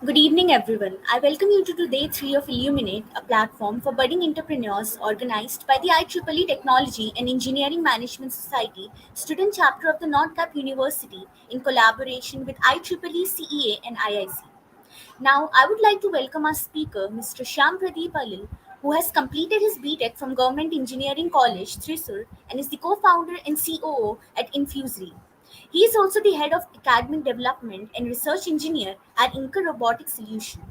Good evening, everyone. I welcome you to day 3 of ILLUMINATE, a platform for budding entrepreneurs organized by the IEEE Technology and Engineering Management Society, student chapter of the NorthCap University, in collaboration with IEEE CEA and IIC. Now, I would like to welcome our speaker, Mr. Shyam Pradeep Alil, who has completed his BTech from Government Engineering College, Thrissur, and is the co-founder and COO at Infusory. He is also the head of academic development and research engineer at Inca Robotic Solution.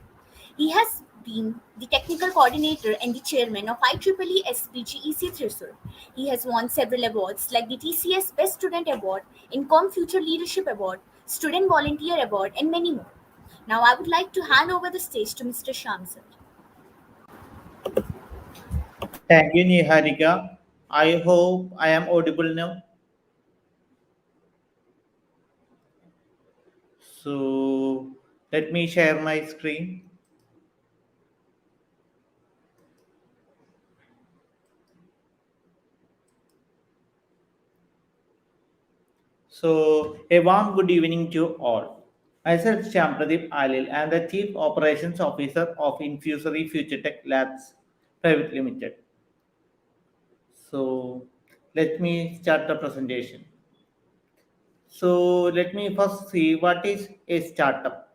He has been the technical coordinator and the chairman of IEEE SPGEC Thrissur. He has won several awards like the TCS Best Student Award, Incom Future Leadership Award, Student Volunteer Award, and many more. Now, I would like to hand over the stage to Mr. Shyam sir. Thank you, Niharika. I hope I am audible now. So let me share my screen. So a warm good evening to all. Myself Shyam Pradeep Alil. I am the Chief Operations Officer of Infusory Future Tech Labs Private Limited. So let me start the presentation. So let me first see what is a startup.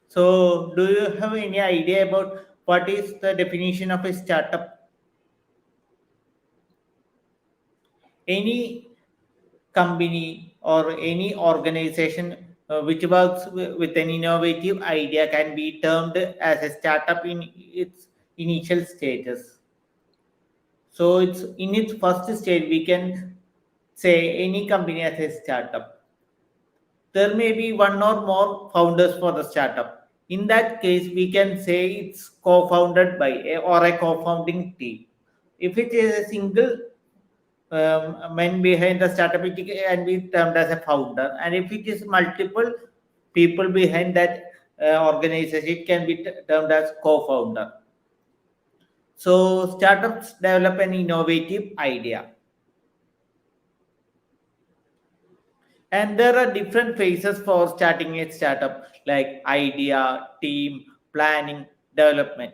So do you have any idea about what is the definition of a startup? Any company or any organization which works with an innovative idea can be termed as a startup in its initial stages. So it's in its first stage we can say any company as a startup. There may be one or more founders for the startup. In that case, we can say it's co-founded by a co-founding team. If it is a single man behind the startup, it can be termed as a founder. And if it is multiple people behind that organization, it can be termed as co-founder. So startups develop an innovative idea. And there are different phases for starting a startup like idea, team, planning, development.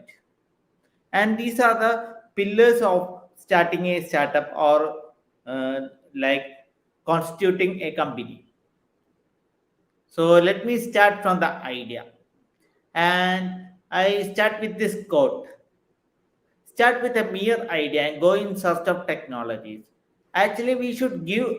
And these are the pillars of starting a startup or like constituting a company. So let me start from the idea. And I start with this quote. Start with a mere idea and go in search of technologies. Actually, we should give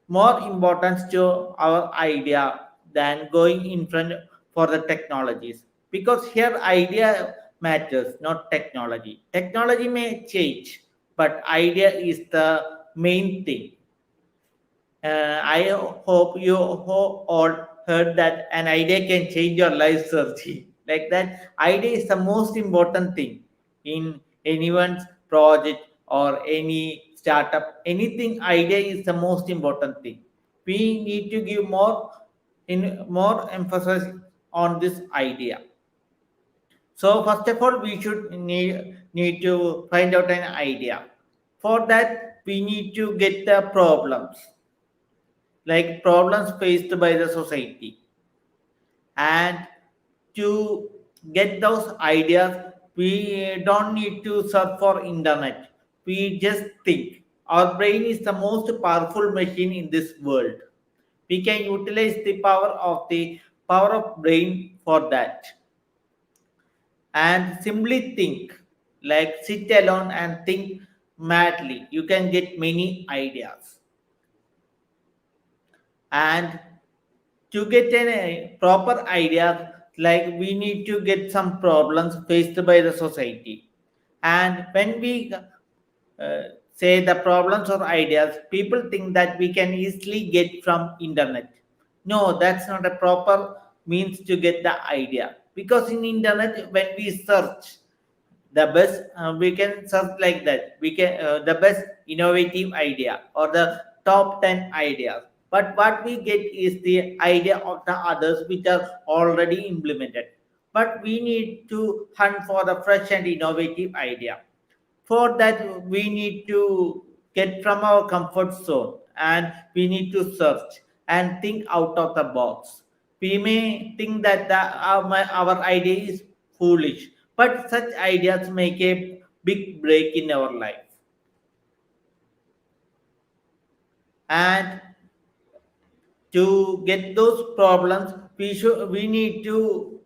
more importance to our idea than going in front for the technologies, because here idea matters, not technology. Technology may change, but idea is the main thing. I hope you all heard that an idea can change your life, Sergi. Like that, idea is the most important thing in anyone's project or any startup. Anything, idea is the most important thing. We need to give more emphasis on this idea. So first of all, we should need to find out an idea. For that, we need to get the problems, like problems faced by the society. And to get those ideas, we don't need to search for internet. We just think. Our brain is the most powerful machine in this world. We can utilize the power of brain for that. And simply think, like sit alone and think madly. You can get many ideas. And to get a proper idea, like we need to get some problems faced by the society. And when we say the problems or ideas, people think that we can easily get from internet. No, that's not a proper means to get the idea, because in internet when we search the best, we can search like that, we can the best innovative idea or the top 10 ideas, but what we get is the idea of the others which are already implemented. But we need to hunt for the fresh and innovative idea. For that, we need to get from our comfort zone and we need to search and think out of the box. We may think that our idea is foolish, but such ideas make a big break in our life. And to get those problems, we need to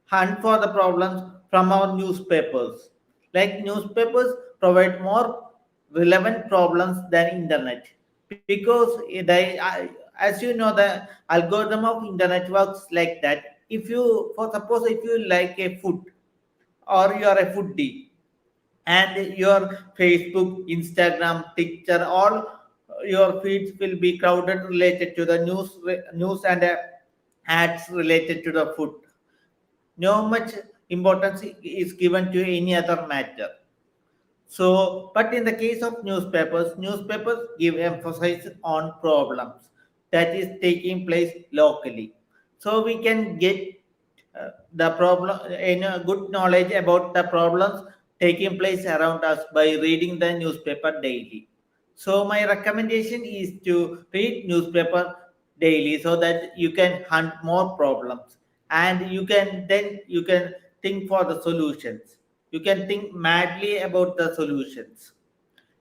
hunt for the problems from our newspapers. Like newspapers provide more relevant problems than internet, because as you know, the algorithm of internet works like that. If you, for suppose, if you like a food, or you are a foodie, and your Facebook, Instagram, TikTok, all your feeds will be crowded related to the news and ads related to the food. No much importance is given to any other matter. So, but in the case of newspapers give emphasis on problems that is taking place locally. So we can get the problem in a good knowledge about the problems taking place around us by reading the newspaper daily. So my recommendation is to read newspaper daily so that you can hunt more problems, and you can think for the solutions. You can think madly about the solutions,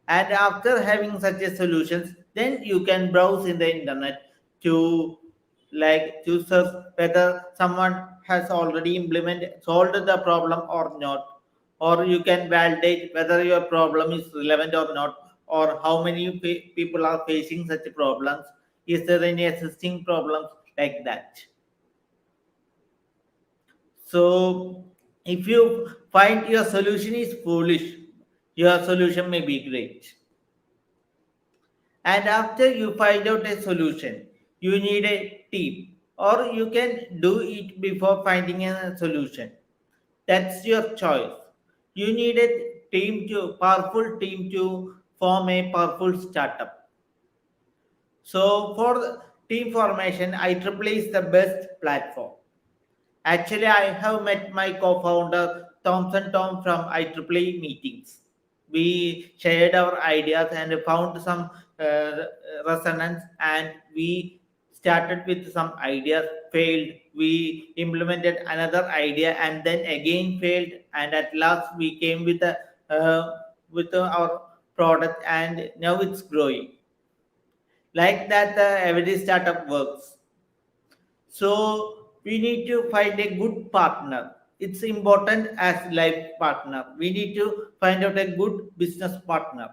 and after having such a solutions, then you can browse in the internet to, like, to search whether someone has already implemented solved the problem or not, or you can validate whether your problem is relevant or not, or how many people are facing such problems, is there any existing problems, like that. So if you find your solution is foolish, your solution may be great. And after you find out a solution, you need a team, or you can do it before finding a solution. That's your choice. You need a powerful team to form a powerful startup. So for the team formation, IEEE is the best platform. Actually, I have met my co-founder Thompson Tom from IEEE meetings. We shared our ideas and found some uh, resonance, and we started with some ideas, failed. We implemented another idea, and then again failed, and at last we came with our product, and now it's growing. Like that, every startup works. So we need to find a good partner. It's important as life partner. We need to find out a good business partner.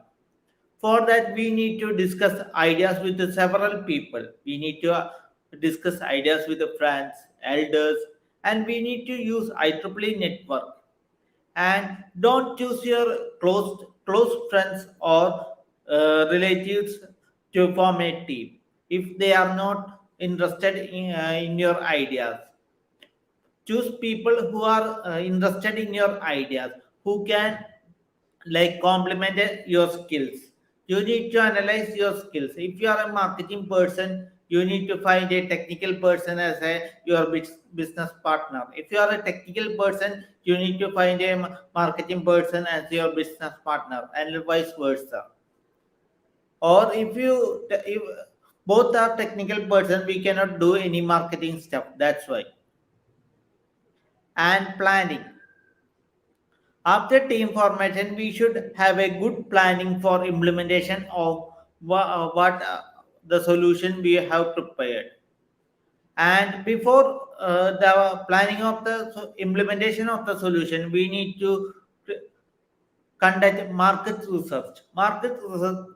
For that, we need to discuss ideas with several people. We need to discuss ideas with the friends, elders, and we need to use IEEE network. And don't choose your close friends or relatives to form a team if they are not interested in your ideas. Choose people who are interested in your ideas, who can, like, complement your skills. You need to analyze your skills. If you are a marketing person, you need to find a technical person as your business partner. If you are a technical person, you need to find a marketing person as your business partner, and vice versa. Or if both are technical person, we cannot do any marketing stuff. That's why. And planning. After team formation, we should have a good planning for implementation of what the solution we have prepared. And before the planning of the implementation of the solution, we need to conduct market research.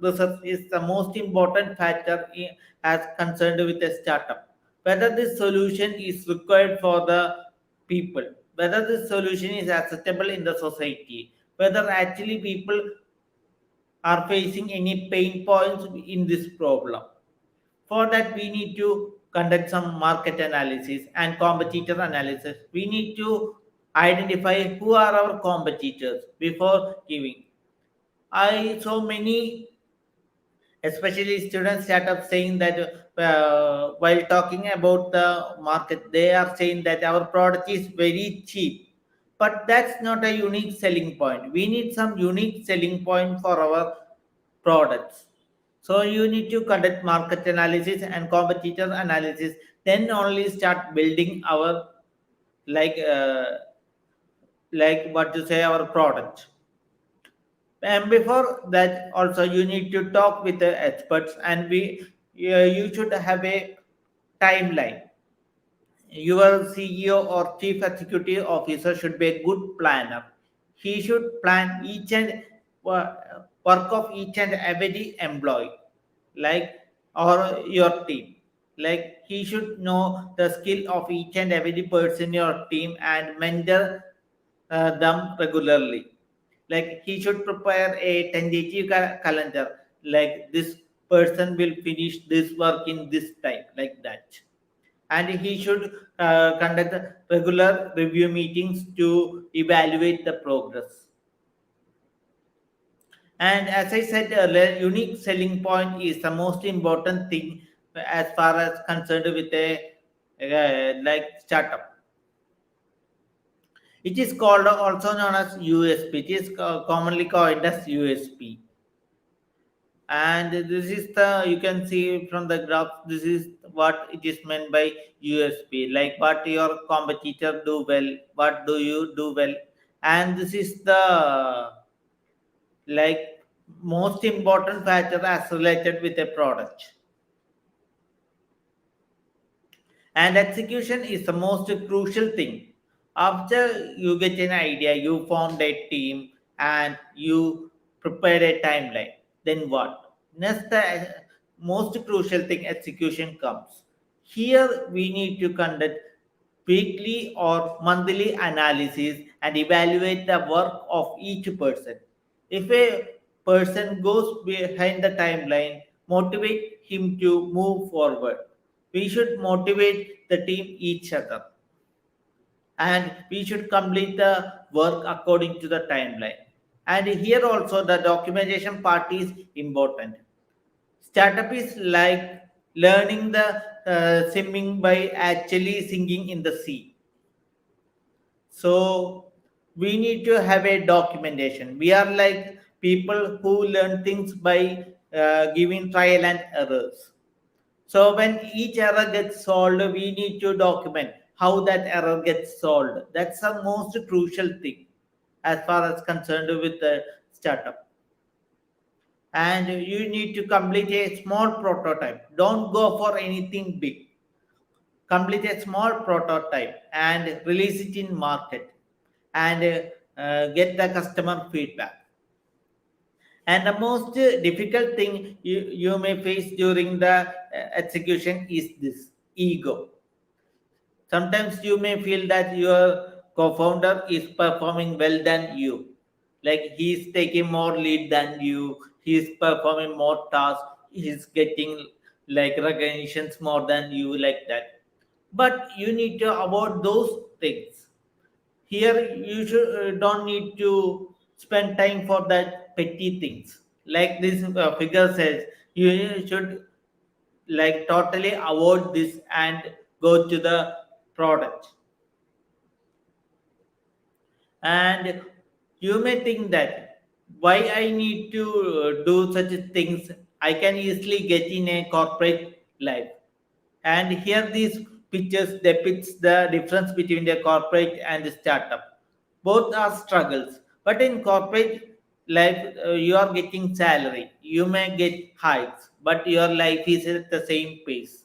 Research is the most important factor as concerned with a startup. Whether this solution is required for the people, whether this solution is acceptable in the society, whether actually people are facing any pain points in this problem. For that, we need to conduct some market analysis and competitor analysis. We need to identify who are our competitors before giving. I saw many, especially students, start up saying that while talking about the market, they are saying that our product is very cheap. But that's not a unique selling point. We need some unique selling point for our products. So you need to conduct market analysis and competitor analysis then only start building our like what to say our product. And before that also you need to talk with the experts, and you should have a timeline. Your CEO or chief executive officer should be a good planner. He should plan each and work of each and every employee, like or your team. Like he should know the skill of each and every person in your team and mentor them regularly. Like he should prepare a tentative calendar. Like this person will finish this work in this time, like that. And he should conduct regular review meetings to evaluate the progress. And as I said earlier, unique selling point is the most important thing as far as concerned with a like startup. It is called also known as USP. It is commonly called as USP. And this is the you can see from the graph, this is what it is meant by USP, like what your competitor do well, what do you do well. And this is the like most important factor as related with a product. And execution is the most crucial thing. After you get an idea, you formed a team and you prepared a timeline, then what next? The most crucial thing, execution comes. Here we need to conduct weekly or monthly analysis and evaluate the work of each person. If a person goes behind the timeline, motivate him to move forward. We should motivate the team each other, and we should complete the work according to the timeline. And here also the documentation part is important. Startup is like learning the swimming by actually sinking in the sea. So we need to have a documentation. We are like people who learn things by giving trial and errors. So when each error gets solved, we need to document how that error gets solved. That's the most crucial thing as far as concerned with the startup. And you need to complete a small prototype. Don't go for anything big. Complete a small prototype and release it in market, and get the customer feedback. And the most difficult thing you may face during the execution is this ego. Sometimes you may feel that your co-founder is performing well than you. Like he's taking more lead than you, he's performing more tasks, he's getting like recognitions more than you, like that. But you need to avoid those things. Here you don't need to spend time for that petty things. Like this figure says, you should like totally avoid this and go to the product. And you may think that why I need to do such things, I can easily get in a corporate life. And here these pictures depicts the difference between the corporate and the startup. Both are struggles, but in corporate life you are getting salary, you may get hikes, but your life is at the same pace.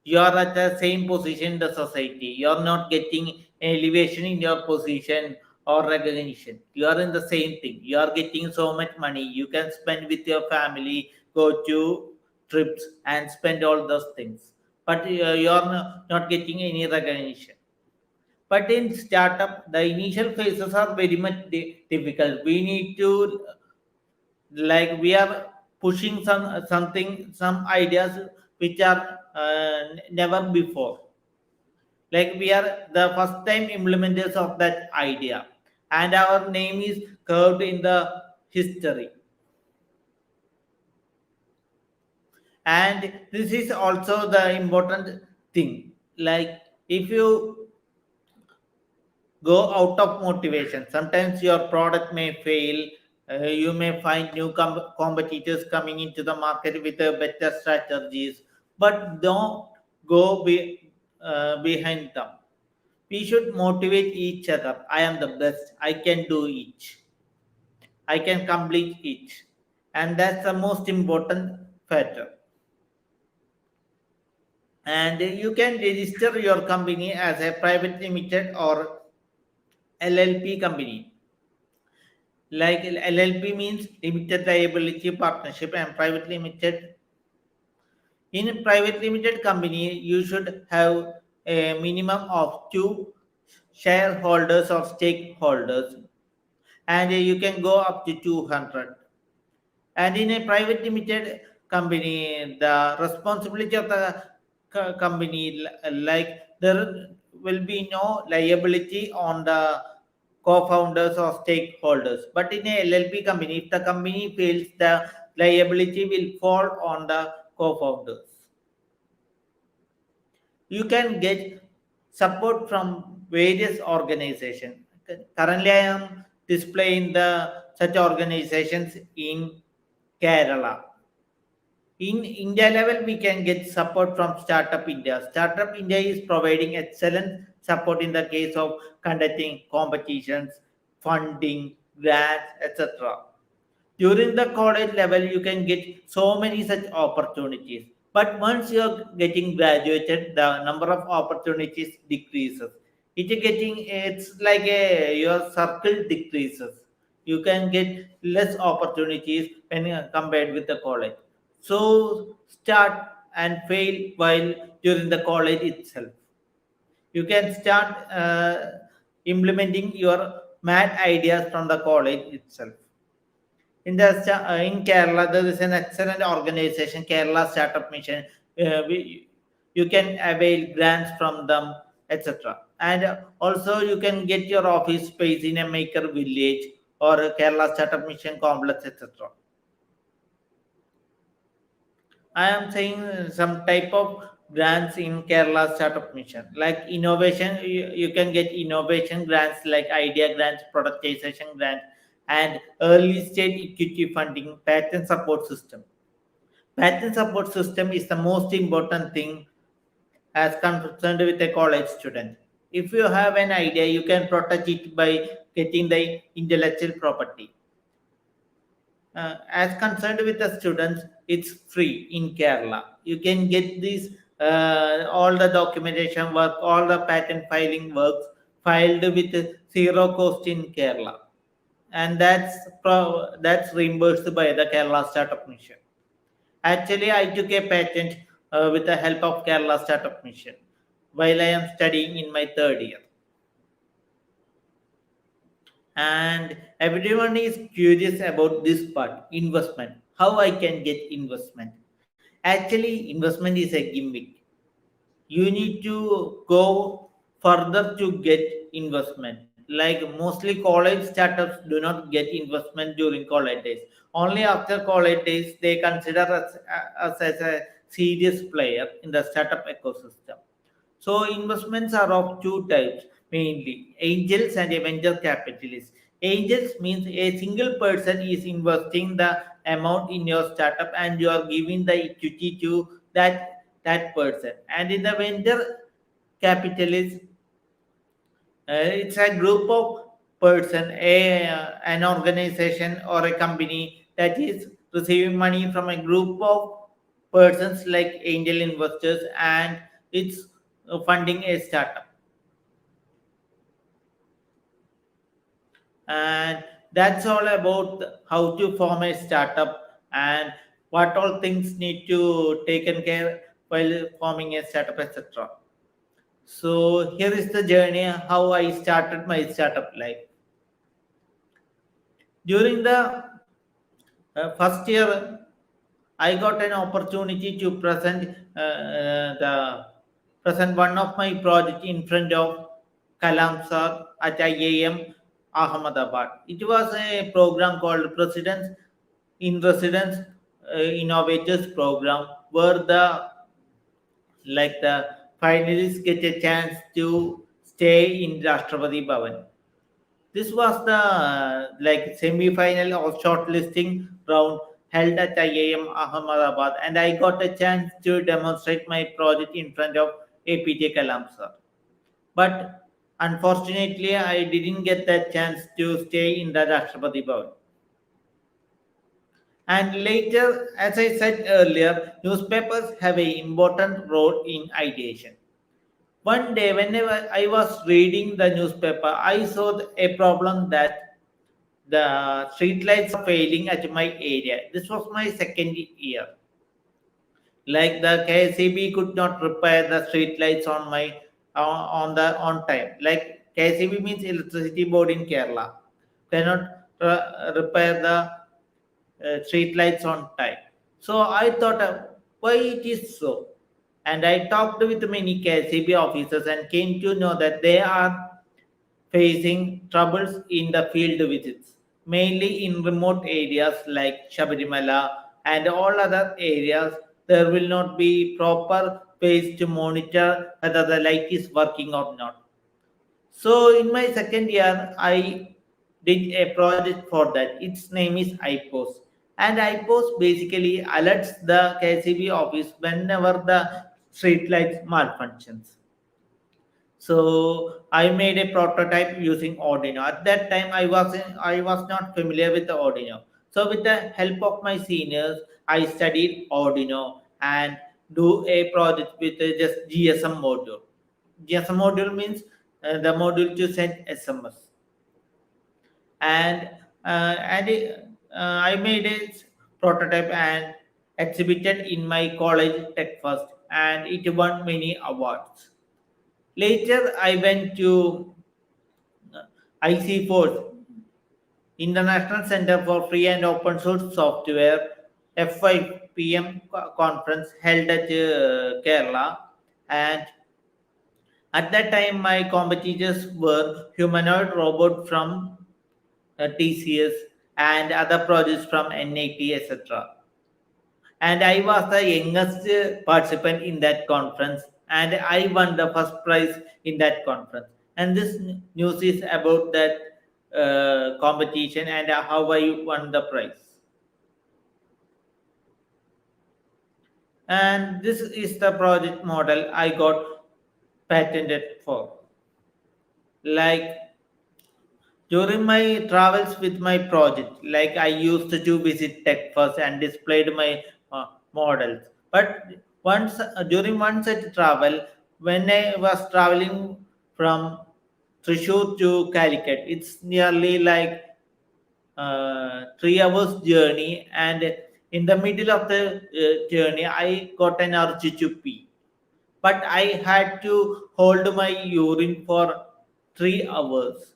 You are at the same position in the society. You are not getting elevation in your position or recognition. You are in the same thing. You are getting so much money. You can spend with your family, go to trips, and spend all those things. But you are not getting any recognition. But in startup, the initial phases are very much difficult. We need to like we are pushing some ideas which are never before, like we are the first time implementers of that idea, and our name is curved in the history. And this is also the important thing. Like if you go out of motivation, sometimes your product may fail. You may find new competitors coming into the market with better strategies, but don't go behind them. We should motivate each other. I am the best. I can do each. I can complete each. And that's the most important factor. And you can register your company as a private limited or LLP company. Like LLP means limited liability partnership, and private limited. In a private limited company, you should have a minimum of two shareholders or stakeholders, and you can go up to 200. And in a private limited company, the responsibility of the company, like there will be no liability on the co-founders or stakeholders. But in a LLP company, if the company fails, the liability will fall on the co-founders. You can get support from various organizations. Currently, I am displaying the such organizations in Kerala. In India level, we can get support from Startup India. Startup India is providing excellent support in the case of conducting competitions, funding, grants, etc. During the college level, you can get so many such opportunities. But once you're getting graduated, the number of opportunities decreases. It's like your circle decreases. You can get less opportunities when compared with the college. So start and fail while during the college itself. You can start implementing your mad ideas from the college itself. In Kerala, there is an excellent organization, Kerala Startup Mission. You can avail grants from them, etc. And also, you can get your office space in a maker village or a Kerala Startup Mission complex, etc. I am saying some type of grants in Kerala Startup Mission, like innovation. You can get innovation grants like idea grants, productization grants, and early stage equity funding, patent support system. Patent support system is the most important thing as concerned with a college student. If you have an idea, you can protect it by getting the intellectual property. As concerned with the students, it's free in Kerala. You can get this all the documentation work, all the patent filing works filed with zero cost in Kerala, and that's reimbursed by the Kerala Startup Mission. Actually, I took a patent with the help of Kerala Startup Mission while I am studying in my third year. And everyone is curious about this part, investment, how I can get investment. Actually, investment is a gimmick. You need to go further to get investment. Like mostly college startups do not get investment during college days. Only after college days they consider us as a serious player in the startup ecosystem. So investments are of two types mainly, angels and a venture capitalists. Angels means a single person is investing the amount in your startup and you are giving the equity to that person. And in the venture capitalist, it's a group of person, an organization or a company that is receiving money from a group of persons like angel investors, and it's funding a startup. And that's all about how to form a startup and what all things need to taken care while forming a startup, etc. So here is the journey how I started my startup life. During the first year, I got an opportunity to the present one of my project in front of Kalam sir at IAM Ahmedabad. It was a program called Presidents in Residence Innovators Program, where the finalists get a chance to stay in Rashtrapati Bhavan. This was the like semi-final or shortlisting round held at IIM Ahmedabad, and I got a chance to demonstrate my project in front of APJ Kalam sir. But unfortunately, I didn't get that chance to stay in the Rashtrapati Bhavan. And later, as I said earlier, newspapers have an important role in ideation. One day, whenever I was reading the newspaper, I saw a problem that the street lights are failing at my area. This was my second year. Like the KCB could not repair the street lights on my on time. Like KCB means Electricity Board in Kerala cannot repair the street lights on time. So I thought, why it is so? And I talked with many KCB officers and came to know that they are facing troubles in the field visits, mainly in remote areas like Shabarimala and all other areas. There will not be proper ways to monitor whether the light is working or not. So in my second year, I did a project for that. Its name is IPOS. And IPOS basically alerts the KCB office whenever the street lights malfunctions. So I made a prototype using Arduino. At that time, I was not familiar with the Arduino. So with the help of my seniors, I studied Arduino and do a project with just GSM module. GSM module means the module to send SMS, and I made a prototype and exhibited in my college tech first, and it won many awards. Later, I went to IC4, International Center for Free and Open Source Software, F5PM conference held at Kerala. And at that time, my competitors were humanoid robot from TCS and other projects from NIT, etc. And I was the youngest participant in that conference, and I won the first prize in that conference. And this news is about that competition and how I won the prize. And this is the project model I got patented for. Like during my travels with my project, like I used to visit tech first and displayed my models. But once during one such travel, when I was traveling from Thrissur to Calicut, it's nearly like 3 hours journey, and in the middle of the journey, I got an urge to pee, but I had to hold my urine for 3 hours.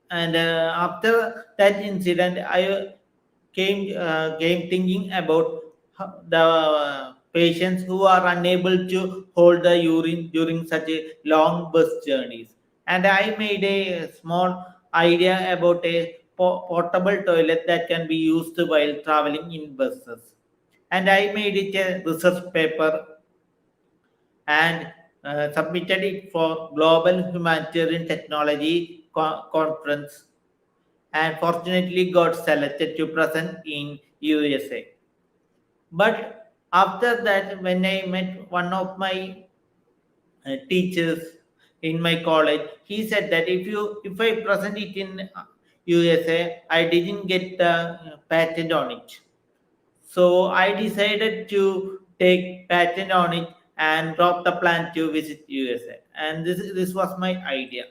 And after that incident, I came thinking about the patients who are unable to hold the urine during such a long bus journeys. And I made a small idea about a portable toilet that can be used while traveling in buses. And I made it a research paper and submitted it for Global Humanitarian Technology Conference, and fortunately got selected to present in USA. But after that, when I met one of my teachers in my college, he said that if I present it in USA, I didn't get the patent on it. So I decided to take patent on it and drop the plan to visit USA. And this was my idea.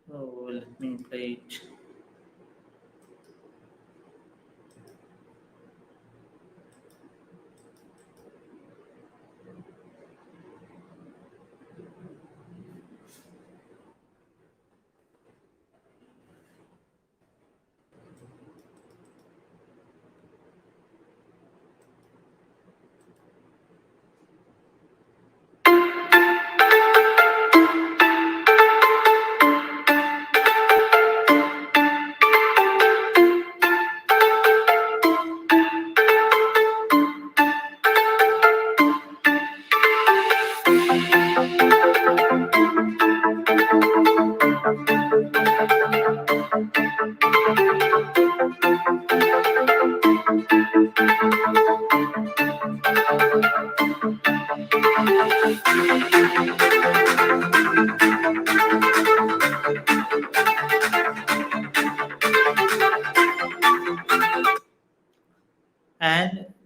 So let me play it.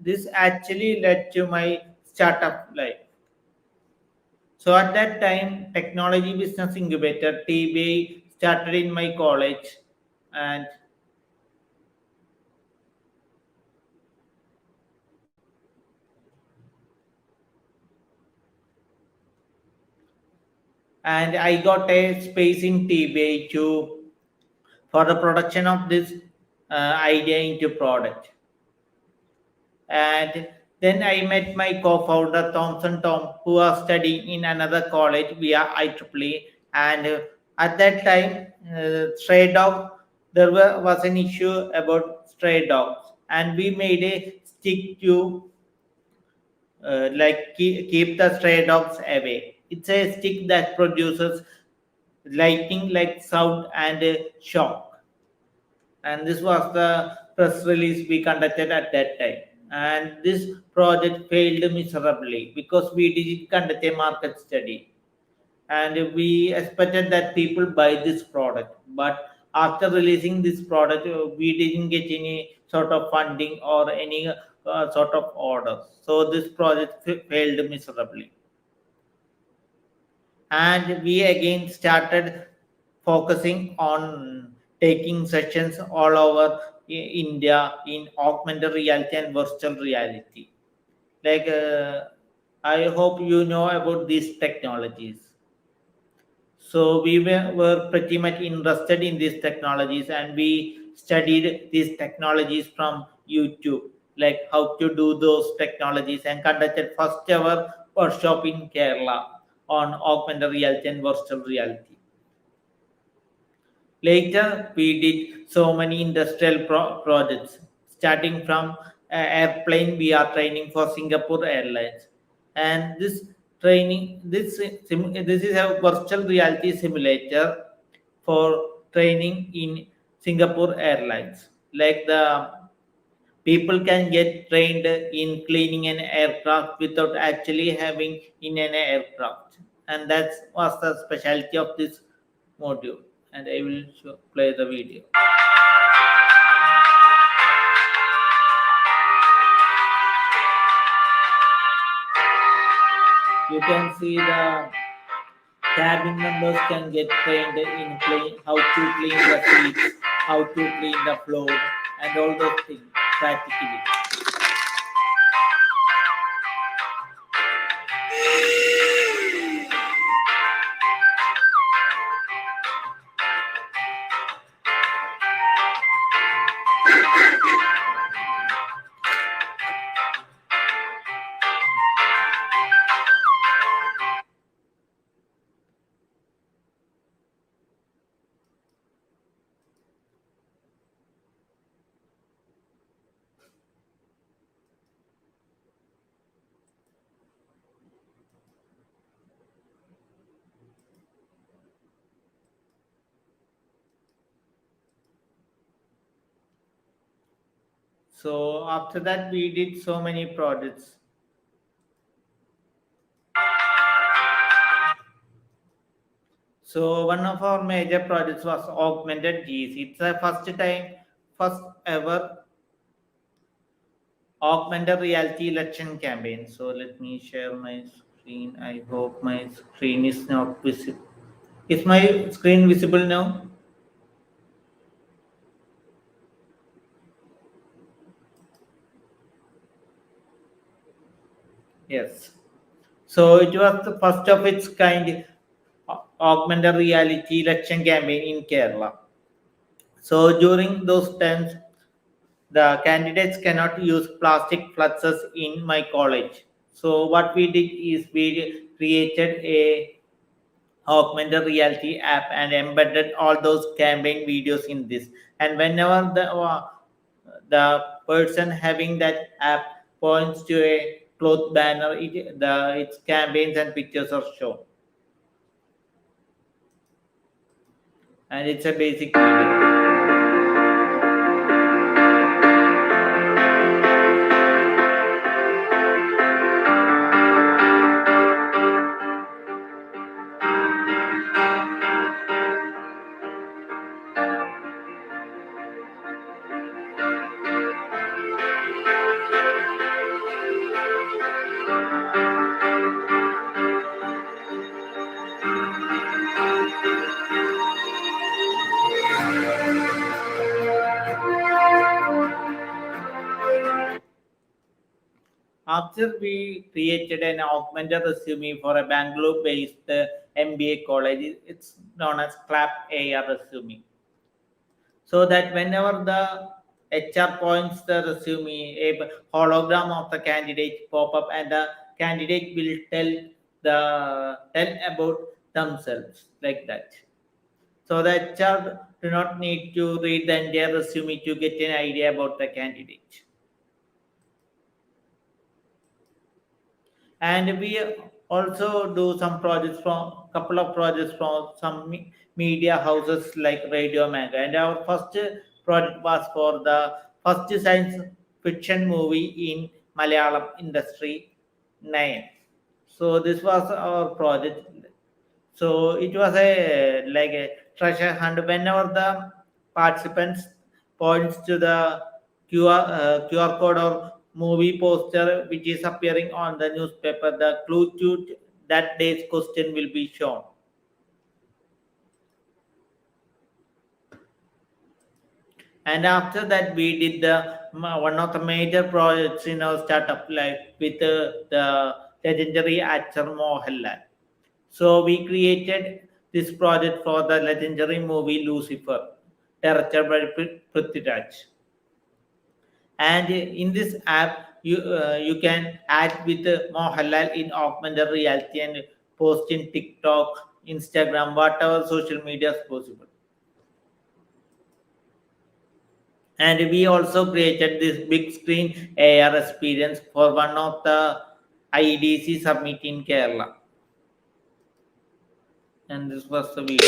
this actually led to my startup life. So at that time, technology business incubator TBA started in my college, and I got a space in TBA to for the production of this idea into product. And then I met my co-founder Thompson Tom, who was studying in another college via IEEE. And at that time, stray dog, was an issue about stray dogs, and we made a stick to keep the stray dogs away. It's a stick that produces lightning like sound and shock. And this was the press release we conducted at that time. And this project failed miserably because we didn't conduct a market study, and we expected that people buy this product, but after releasing this product, we didn't get any sort of funding or any sort of order. So this project failed miserably, and we again started focusing on taking sessions all over India in augmented reality and virtual reality. Like, I hope you know about these technologies. So were pretty much interested in these technologies, and we studied these technologies from YouTube, like how to do those technologies, and conducted first ever workshop in Kerala on augmented reality and virtual reality. Later, we did so many industrial projects, starting from airplane we are training for Singapore Airlines, and this is a virtual reality simulator for training in Singapore Airlines. Like the people can get trained in cleaning an aircraft without actually having in an aircraft, and that was the specialty of this module. And I will play the video. You can see the cabin members can get trained in how to clean the seats, how to clean the floor, and all those things practically. So after that, we did so many projects. So one of our major projects was augmented GEC. It's the first ever augmented reality election campaign. So let me share my screen. I hope my screen is not visible. Is my screen visible now? Yes. So it was the first of its kind augmented reality election campaign in Kerala. So during those times, the candidates cannot use plastic fluxes in my college. So what we did is we created a augmented reality app and embedded all those campaign videos in this. And whenever the person having that app points to a cloth banner, its campaigns and pictures are shown. And it's a basic video. After we created an augmented resume for a Bangalore-based MBA college, it's known as Clap AR resume. So that whenever the HR points the resume, a hologram of the candidate pop up, and the candidate will tell about themselves like that. So the HR do not need to read the entire resume to get an idea about the candidate. And we also do some projects from couple of projects from some media houses like Radio Manga. And our first project was for the first science fiction movie in Malayalam industry, Nine. So this was our project. So it was a like a treasure hunt. Whenever the participants points to the QR code or movie poster which is appearing on the newspaper, the clue to that day's question will be shown. And after that, we did one of the major projects in our startup life with the legendary actor Mohanlal. So we created this project for the legendary movie Lucifer, directed by Prithviraj. And in this app, you can act with Mohanlal in augmented reality and post in TikTok, Instagram, whatever social media is possible. And we also created this big screen AR experience for one of the IEDC summit in Kerala. And this was the video.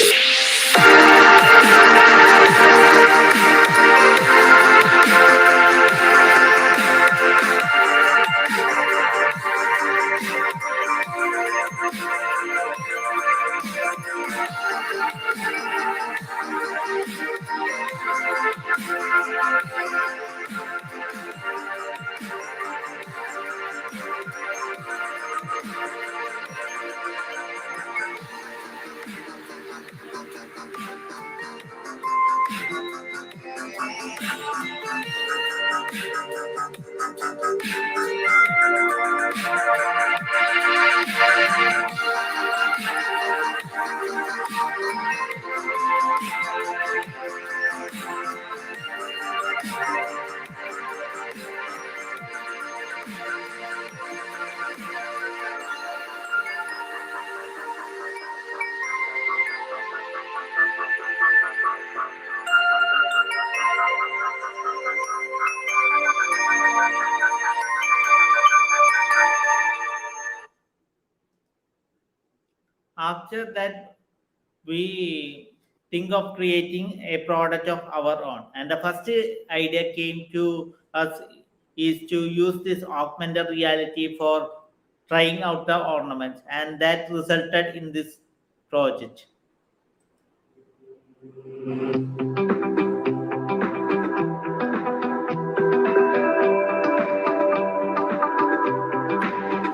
After that, we think of creating a product of our own. And the first idea came to us is to use this augmented reality for trying out the ornaments, and that resulted in this project.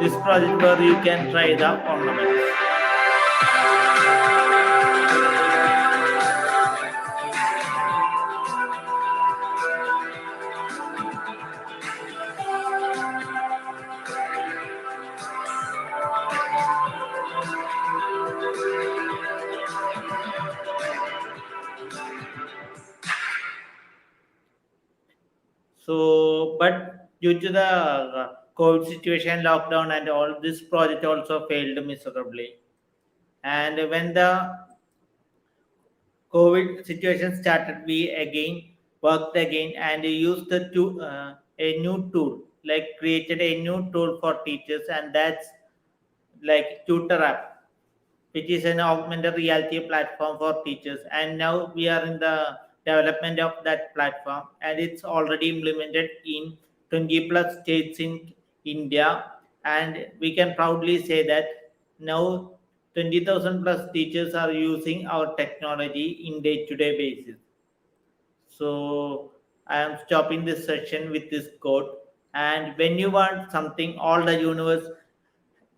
This project where you can try the ornaments. So, but due to the COVID situation, lockdown, and all, this project also failed miserably. And when the COVID situation started, we again worked again and used a new tool, like created a new tool for teachers, and that's like Tutor app, which is an augmented reality platform for teachers. And now we are in the development of that platform, and it's already implemented in 20 plus states in India. And we can proudly say that now 20,000 plus teachers are using our technology in day-to-day basis. So I am stopping this session with this quote. And when you want something, all the universe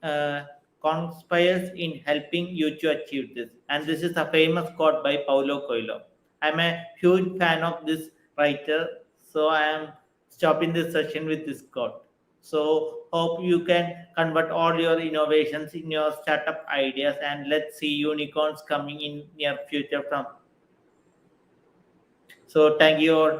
uh, conspires in helping you to achieve this. And this is a famous quote by Paulo Coelho. I'm a huge fan of this writer, so I am stopping this session with this quote. So hope you can convert all your innovations in your startup ideas, and let's see unicorns coming in near future from. So thank you all.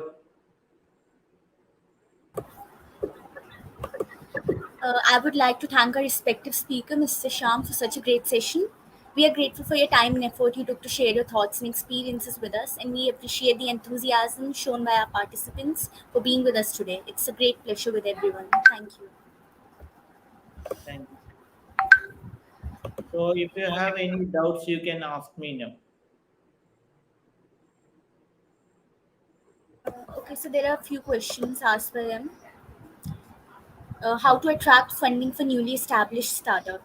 I would like to thank our respective speaker, Mr. Shyam, for such a great session. We are grateful for your time and effort you took to share your thoughts and experiences with us, and we appreciate the enthusiasm shown by our participants for being with us today. It's a great pleasure with everyone. Thank you. Thank you. So if you have any doubts, you can ask me now. Okay, so there are a few questions asked by them. How to Okay. attract funding for newly established startup?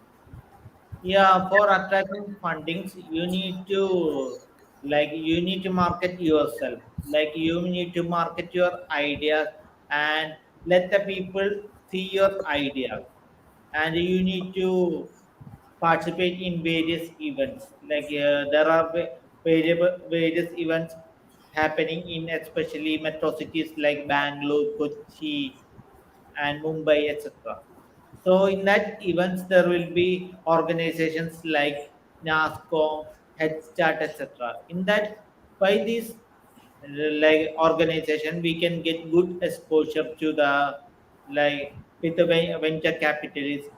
Yeah, for attracting fundings, you need to market yourself. Like you need to market your ideas and let the people see your ideas. And you need to participate in various events. There are various events happening in especially metro cities like Bangalore, Kochi, and Mumbai, etc. So in that events there will be organizations like NASCOM, Head Start, etc. In that by this organization we can get good exposure to the with the venture capitalists,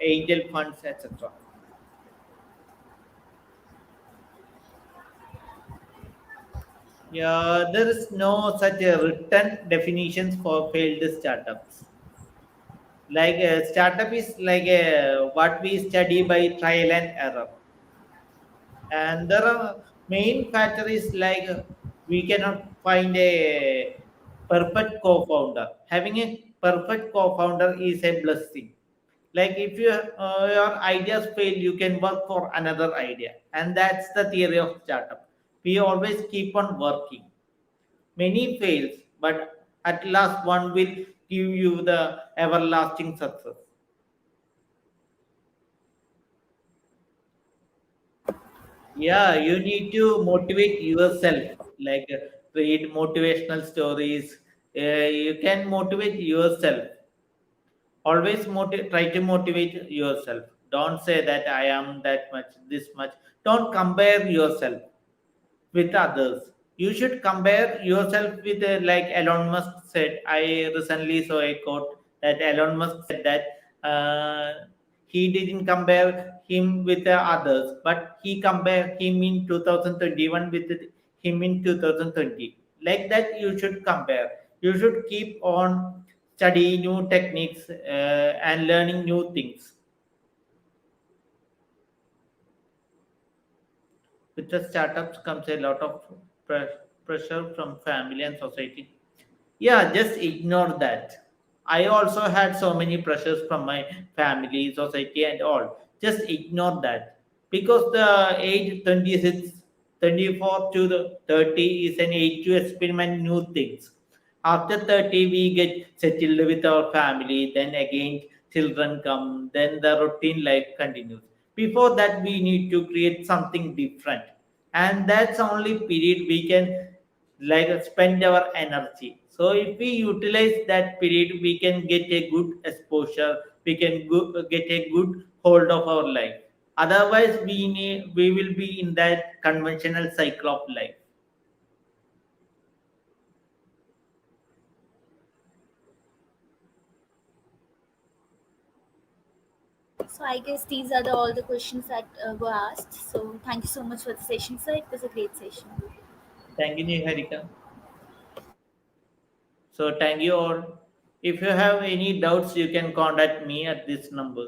angel funds, etc. Yeah, there is no such a written definitions for failed startups. Like a startup is like a, what we study by trial and error. And there are main factor is we cannot find a perfect co-founder. Having a perfect co-founder is a blessing. Like if your ideas fail, you can work for another idea, and that's the theory of startup. We always keep on working. Many fails, but at last one will give you the everlasting success. Yeah, you need to motivate yourself. Read motivational stories. You can motivate yourself. Always try to motivate yourself. Don't say that I am that much, this much. Don't compare yourself with others. You should compare yourself with like Elon Musk said. I recently saw a quote that Elon Musk said that he didn't compare him with the others, but he compared him in 2021 with him in 2020. Like that, you should compare. You should keep on studying new techniques and learning new things. With the startups comes a lot of pressure from family and society. Yeah, just ignore that. I also had so many pressures from my family, society, and all. Just ignore that. Because the age 26, 24 to the 30 is an age to experiment new things. After 30, we get settled with our family, then again, children come, then the routine life continues. Before that, we need to create something different. And that's only period we can spend our energy. So if we utilize that period, we can get a good exposure, we can get a good hold of our life. Otherwise we will be in that conventional cycle of life. So I guess these are all the questions that were asked. So thank you so much for the session, sir. It was a great session. Thank you, Niharika. So thank you all. If you have any doubts, you can contact me at this number.